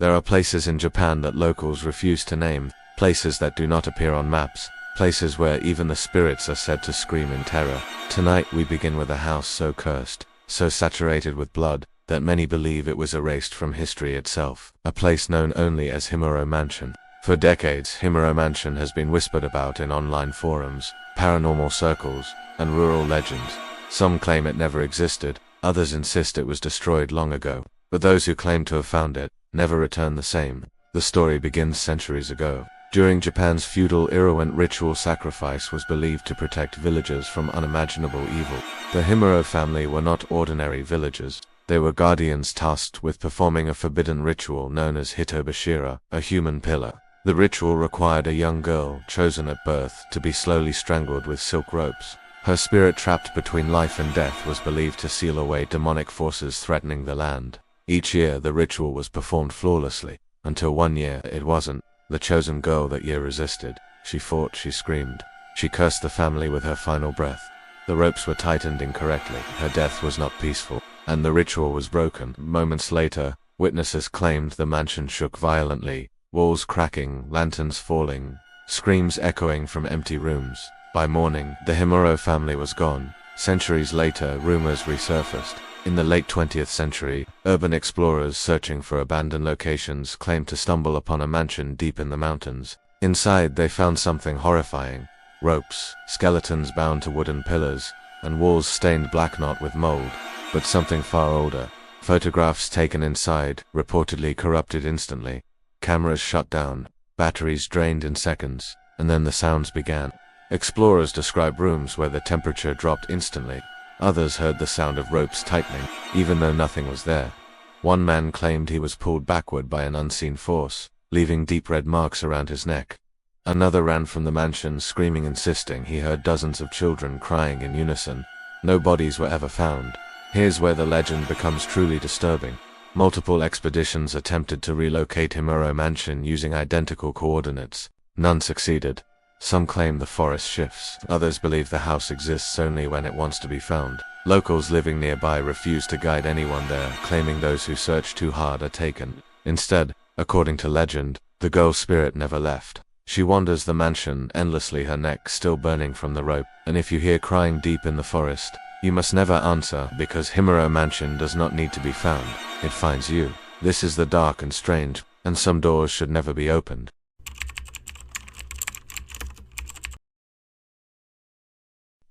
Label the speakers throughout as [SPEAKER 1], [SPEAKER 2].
[SPEAKER 1] There are places in Japan that locals refuse to name, places that do not appear on maps, places where even the spirits are said to scream in terror. Tonight we begin with a house so cursed, so saturated with blood, that many believe it was erased from history itself. A place known only as Himuro Mansion. For decades, Himuro Mansion has been whispered about in online forums, paranormal circles, and rural legends. Some claim it never existed, others insist it was destroyed long ago. But those who claim to have found it never return the same. The story begins centuries ago. During Japan's feudal era, when ritual sacrifice was believed to protect villagers from unimaginable evil. The Himuro family were not ordinary villagers. They were guardians tasked with performing a forbidden ritual known as Hitobashira, a human pillar. The ritual required a young girl, chosen at birth, to be slowly strangled with silk ropes. Her spirit, trapped between life and death, was believed to seal away demonic forces threatening the land. Each year the ritual was performed flawlessly, until one year it wasn't. The chosen girl that year resisted. She fought, she screamed. She cursed the family with her final breath. The ropes were tightened incorrectly. Her death was not peaceful, and the ritual was broken. Moments later, witnesses claimed the mansion shook violently, walls cracking, lanterns falling, screams echoing from empty rooms. By morning, the Himuro family was gone. Centuries later, rumors resurfaced. In the late 20th century, urban explorers searching for abandoned locations claimed to stumble upon a mansion deep in the mountains. Inside, they found something horrifying. Ropes, skeletons bound to wooden pillars, and walls stained black, not with mold, but something far older. Photographs taken inside, reportedly corrupted instantly. Cameras shut down, batteries drained in seconds, and then the sounds began. Explorers described rooms where the temperature dropped instantly. Others heard the sound of ropes tightening, even though nothing was there. One man claimed he was pulled backward by an unseen force, leaving deep red marks around his neck. Another ran from the mansion screaming, insisting he heard dozens of children crying in unison. No bodies were ever found. Here's where the legend becomes truly disturbing. Multiple expeditions attempted to relocate Himuro Mansion using identical coordinates. None succeeded. Some claim the forest shifts. Others believe the house exists only when it wants to be found. Locals living nearby refuse to guide anyone there, claiming those who search too hard are taken. Instead, according to legend, the girl's spirit never left. She wanders the mansion endlessly, her neck still burning from the rope. And if you hear crying deep in the forest, you must never answer, because Himuro Mansion does not need to be found. It finds you. This is the dark and strange, and some doors should never be opened.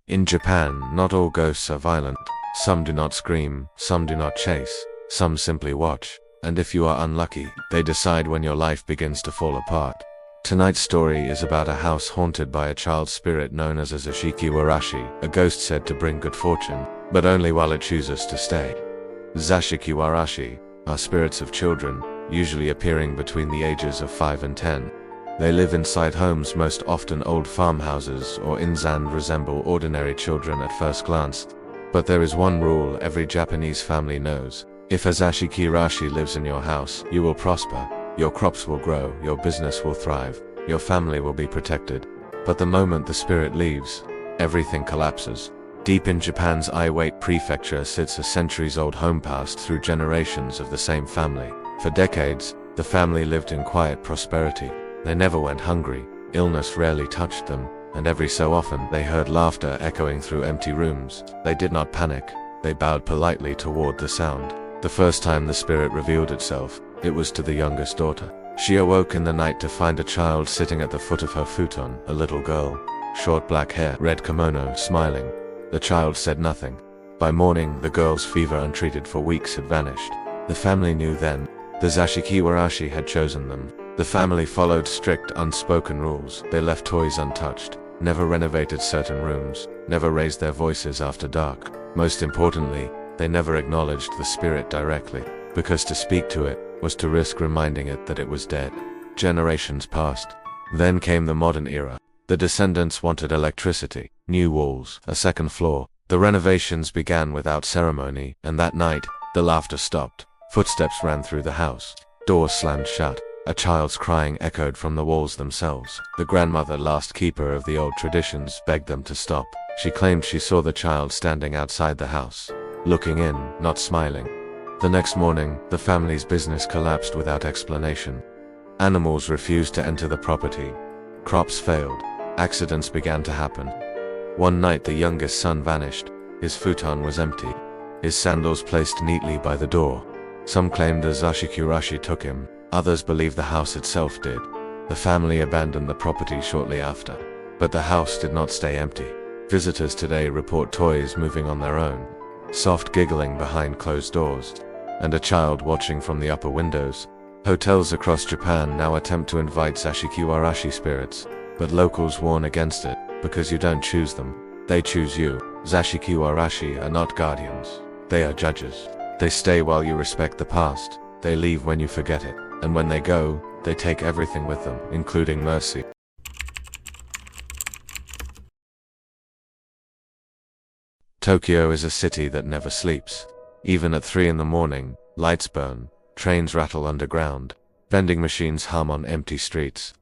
[SPEAKER 1] In Japan, not all ghosts are violent. Some do not scream, some do not chase, some simply watch. And if you are unlucky, they decide when your life begins to fall apart. Tonight's story is about a house haunted by a child spirit known as a Zashiki-Warashi, a ghost said to bring good fortune, but only while it chooses to stay. Zashiki-Warashi are spirits of children, usually appearing between the ages of 5 and 10. They live inside homes, most often old farmhouses or inns, and resemble ordinary children at first glance. But there is one rule every Japanese family knows. If a Zashiki-Warashi lives in your house, you will prosper, your crops will grow, your business will thrive, your family will be protected. But the moment the spirit leaves, everything collapses. Deep in Japan's Iwate Prefecture sits a centuries-old home passed through generations of the same family. For decades, the family lived in quiet prosperity. They never went hungry, illness rarely touched them, and every so often they heard laughter echoing through empty rooms. They did not panic, they bowed politely toward the sound. The first time the spirit revealed itself, it was to the youngest daughter. She awoke in the night to find a child sitting at the foot of her futon, a little girl, short black hair, red kimono, smiling. The child said nothing. By morning, the girl's fever, untreated for weeks, had vanished. The family knew then. The Zashiki-Warashi had chosen them. The family followed strict, unspoken rules. They left toys untouched, never renovated certain rooms, never raised their voices after dark. Most importantly, they never acknowledged the spirit directly, because to speak to it was to risk reminding it that it was dead. Generations passed. Then came the modern era. The descendants wanted electricity, new walls, a second floor. The renovations began without ceremony, and that night, the laughter stopped. Footsteps ran through the house. Doors slammed shut. A child's crying echoed from the walls themselves. The grandmother, last keeper of the old traditions, begged them to stop. She claimed she saw the child standing outside the house, looking in, not smiling. The next morning, the family's business collapsed without explanation. Animals refused to enter the property. Crops failed. Accidents began to happen. One night the youngest son vanished. His futon was empty. His sandals placed neatly by the door. Some claimed the Zashiki-Warashi took him. Others believe the house itself did. The family abandoned the property shortly after. But the house did not stay empty. Visitors today report toys moving on their own, soft giggling behind closed doors, and a child watching from the upper windows. Hotels across Japan now attempt to invite Zashiki-Warashi spirits, but locals warn against it, because you don't choose them, they choose you. Zashiki-Warashi are not guardians. They are judges. They stay while you respect the past. They leave when you forget it. And when they go, they take everything with them, including mercy. Tokyo is a city that never sleeps. Even at 3 in the morning, lights burn, trains rattle underground, vending machines hum on empty streets.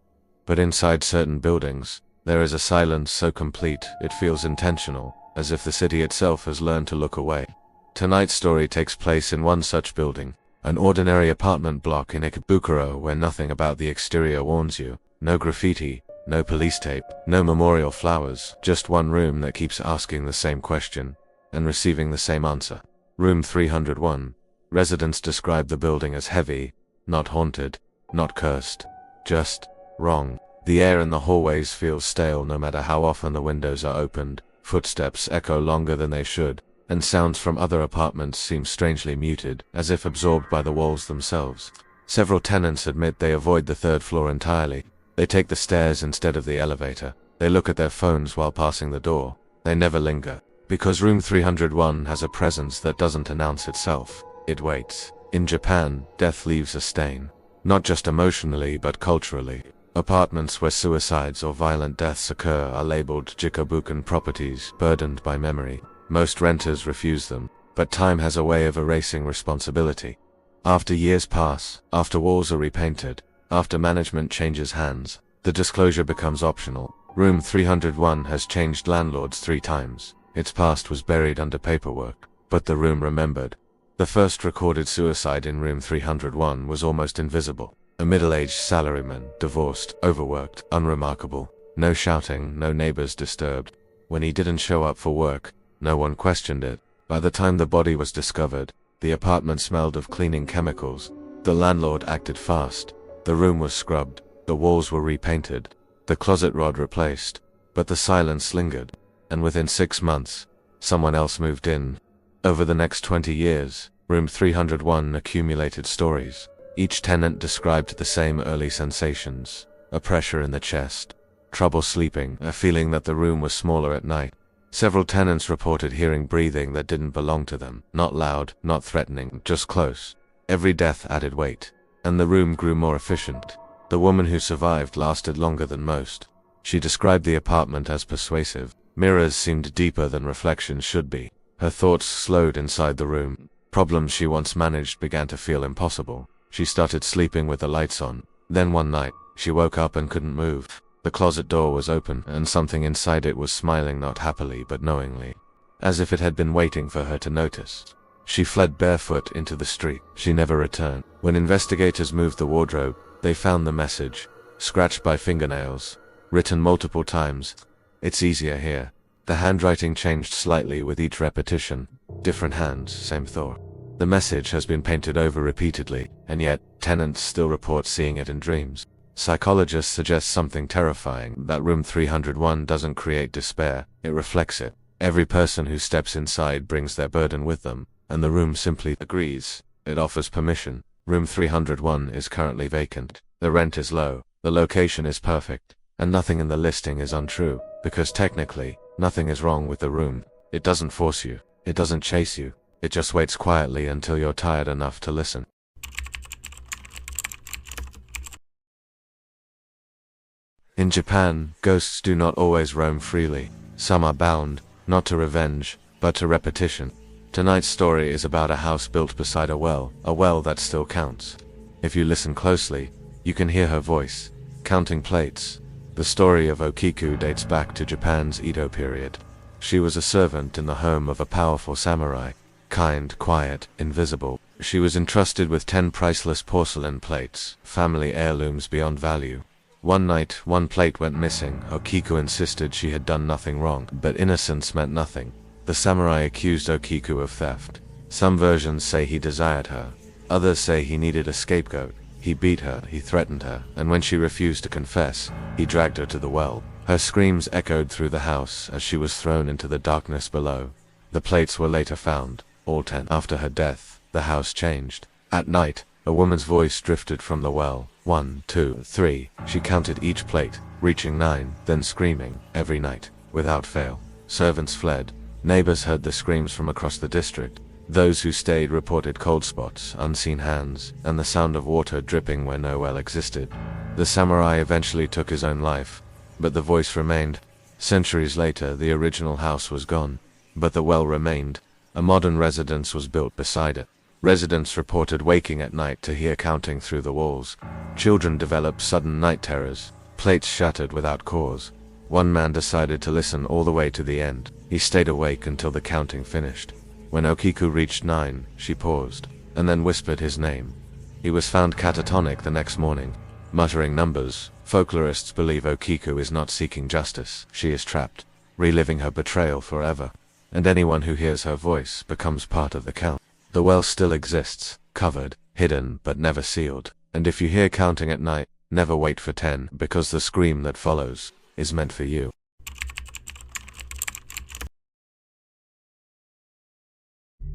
[SPEAKER 1] But inside certain buildings, there is a silence so complete it feels intentional, as if the city itself has learned to look away. Tonight's story takes place in one such building, an ordinary apartment block in Ikebukuro where nothing about the exterior warns you. No graffiti, no police tape, no memorial flowers, just one room that keeps asking the same question and receiving the same answer. Room 301. Residents describe the building as heavy, not haunted, not cursed, just wrong. The air in the hallways feels stale no matter how often the windows are opened. Footsteps echo longer than they should, and sounds from other apartments seem strangely muted, as if absorbed by the walls themselves. Several tenants admit they avoid the third floor entirely. They take the stairs instead of the elevator. They look at their phones while passing the door. They never linger. Because room 301 has a presence that doesn't announce itself. It waits. In Japan, death leaves a stain. Not just emotionally, but culturally. Apartments where suicides or violent deaths occur are labeled Jikobuken properties, burdened by memory. Most renters refuse them, but time has a way of erasing responsibility. After years pass, after walls are repainted, after management changes hands, the disclosure becomes optional. Room 301 has changed landlords 3 times. Its past was buried under paperwork, but the room remembered. The first recorded suicide in room 301 was almost invisible. A middle-aged salaryman, divorced, overworked, unremarkable. No shouting, no neighbors disturbed. When he didn't show up for work, no one questioned it. By the time the body was discovered, the apartment smelled of cleaning chemicals. The landlord acted fast. The room was scrubbed. The walls were repainted. The closet rod replaced. But the silence lingered. And within 6 months, someone else moved in. Over the next 20 years, room 301 accumulated stories. Each tenant described the same early sensations. A pressure in the chest, trouble sleeping, a feeling that the room was smaller at night. Several tenants reported hearing breathing that didn't belong to them. Not loud, not threatening, just close. Every death added weight, and the room grew more efficient. The woman who survived lasted longer than most. She described the apartment as persuasive. Mirrors seemed deeper than reflections should be. Her thoughts slowed inside the room. Problems she once managed began to feel impossible. She started sleeping with the lights on. Then one night, she woke up and couldn't move. The closet door was open, and something inside it was smiling not happily but knowingly, as if it had been waiting for her to notice. She fled barefoot into the street. She never returned. When investigators moved the wardrobe, they found the message, scratched by fingernails, written multiple times. "It's easier here." The handwriting changed slightly with each repetition. Different hands, same thought. The message has been painted over repeatedly, and yet, tenants still report seeing it in dreams. Psychologists suggest something terrifying, that room 301 doesn't create despair, it reflects it. Every person who steps inside brings their burden with them, and the room simply agrees. It offers permission. Room 301 is currently vacant. The rent is low, the location is perfect, and nothing in the listing is untrue, because technically, nothing is wrong with the room. It doesn't force you. It doesn't chase you. It just waits quietly until you're tired enough to listen. In Japan, ghosts do not always roam freely. Some are bound, not to revenge, but to repetition. Tonight's story is about a house built beside a well that still counts. If you listen closely, you can hear her voice, counting plates. The story of Okiku dates back to Japan's Edo period. She was a servant in the home of a powerful samurai. Kind, quiet, invisible. She was entrusted with 10 priceless porcelain plates, family heirlooms beyond value. One night, one plate went missing. Okiku insisted she had done nothing wrong, but innocence meant nothing. The samurai accused Okiku of theft. Some versions say he desired her. Others say he needed a scapegoat. He beat her, he threatened her, and when she refused to confess, he dragged her to the well. Her screams echoed through the house as she was thrown into the darkness below. The plates were later found, all 10. After her death, the house changed. At night, a woman's voice drifted from the well. 1, 2, 3. She counted each plate, reaching 9, then screaming, every night, without fail. Servants fled. Neighbors heard the screams from across the district. Those who stayed reported cold spots, unseen hands, and the sound of water dripping where no well existed. The samurai eventually took his own life, but the voice remained. Centuries later, the original house was gone, but the well remained. A modern residence was built beside it. Residents reported waking at night to hear counting through the walls. Children developed sudden night terrors. Plates shattered without cause. One man decided to listen all the way to the end. He stayed awake until the counting finished. When Okiku reached 9, she paused, and then whispered his name. He was found catatonic the next morning, muttering numbers. Folklorists believe Okiku is not seeking justice. She is trapped, reliving her betrayal forever, and anyone who hears her voice becomes part of the count. The well still exists, covered, hidden, but never sealed. And if you hear counting at night, never wait for 10, because the scream that follows is meant for you.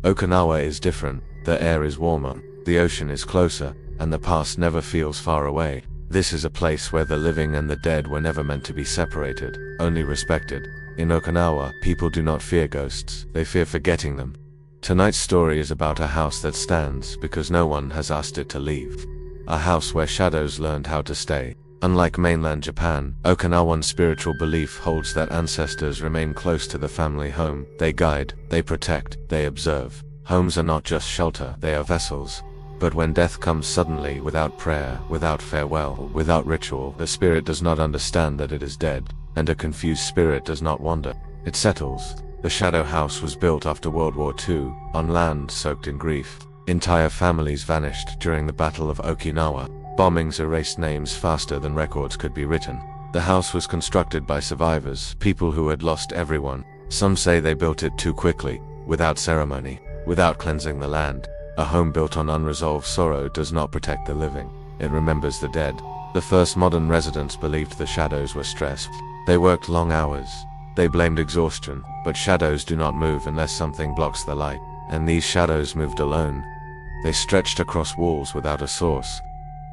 [SPEAKER 1] Okinawa is different. The air is warmer, the ocean is closer, and the past never feels far away. This is a place where the living and the dead were never meant to be separated, only respected. In Okinawa, people do not fear ghosts, they fear forgetting them. Tonight's story is about a house that stands because no one has asked it to leave. A house where shadows learned how to stay. Unlike mainland Japan, Okinawan spiritual belief holds that ancestors remain close to the family home. They guide, they protect, they observe. Homes are not just shelter, they are vessels. But when death comes suddenly, without prayer, without farewell, without ritual, the spirit does not understand that it is dead, and a confused spirit does not wander. It settles. The shadow house was built after World War II, on land soaked in grief. Entire families vanished during the Battle of Okinawa. Bombings erased names faster than records could be written. The house was constructed by survivors, people who had lost everyone. Some say they built it too quickly, without ceremony, without cleansing the land. A home built on unresolved sorrow does not protect the living. It remembers the dead. The first modern residents believed the shadows were stressed. They worked long hours. They blamed exhaustion, but shadows do not move unless something blocks the light. And these shadows moved alone. They stretched across walls without a source,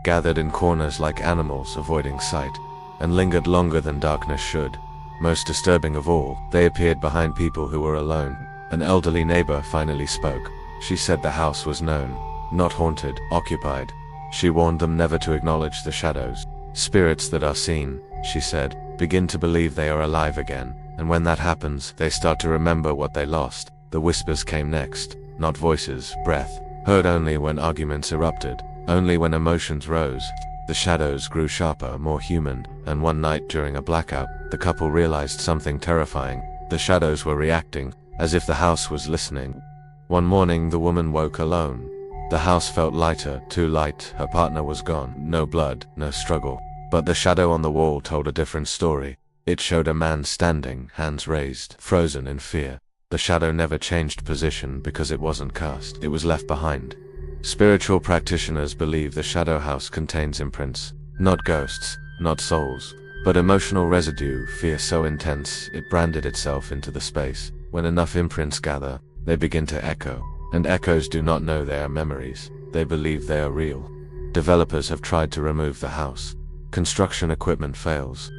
[SPEAKER 1] gathered in corners like animals avoiding sight, and lingered longer than darkness should. Most disturbing of all, they appeared behind people who were alone. An elderly neighbor finally spoke. She said the house was known, not haunted, occupied. She warned them never to acknowledge the shadows. Spirits that are seen, she said, begin to believe they are alive again, and when that happens, they start to remember what they lost. The whispers came next, not voices, breath, heard only when arguments erupted. Only when emotions rose. The shadows grew sharper, more human, and one night during a blackout, the couple realized something terrifying. The shadows were reacting, as if the house was listening. One morning, the woman woke alone. The house felt lighter, too light. Her partner was gone. No blood, no struggle. But the shadow on the wall told a different story. It showed a man standing, hands raised, frozen in fear. The shadow never changed position because it wasn't cast. It was left behind. Spiritual practitioners believe the shadow house contains imprints, not ghosts, not souls, but emotional residue, fear so intense it branded itself into the space. When enough imprints gather, they begin to echo, and echoes do not know they are memories, they believe they are real. Developers have tried to remove the house. Construction equipment fails.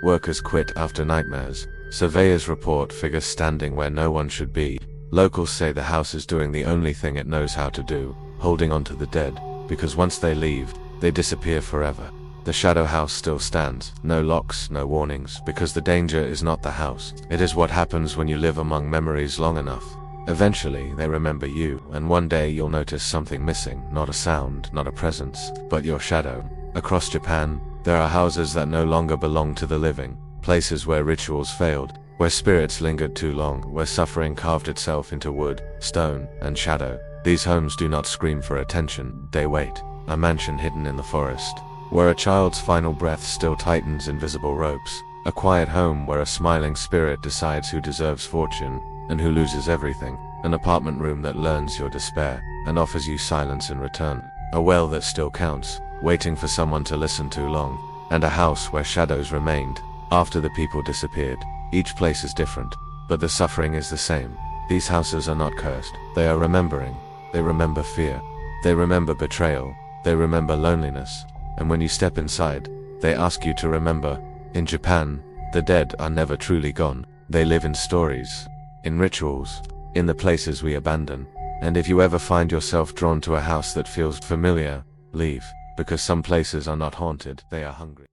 [SPEAKER 1] Workers quit after nightmares. Surveyors report figures standing where no one should be. Locals say the house is doing the only thing it knows how to do, holding on to the dead, because once they leave, they disappear forever. The shadow house still stands, no locks, no warnings, because the danger is not the house. It is what happens when you live among memories long enough. Eventually, they remember you, and one day you'll notice something missing, not a sound, not a presence, but your shadow. Across Japan, there are houses that no longer belong to the living, places where rituals failed, where spirits lingered too long, where suffering carved itself into wood, stone, and shadow. These homes do not scream for attention, they wait. A mansion hidden in the forest, where a child's final breath still tightens invisible ropes. A quiet home where a smiling spirit decides who deserves fortune and who loses everything. An apartment room that learns your despair and offers you silence in return. A well that still counts, waiting for someone to listen too long. And a house where shadows remained after the people disappeared. Each place is different, but the suffering is the same. These houses are not cursed. They are remembering. They remember fear. They remember betrayal. They remember loneliness. And when you step inside, they ask you to remember. In Japan, the dead are never truly gone. They live in stories, in rituals, in the places we abandon. And if you ever find yourself drawn to a house that feels familiar, leave, because some places are not haunted, they are hungry.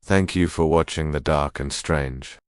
[SPEAKER 1] Thank you for watching The Dark and Strange.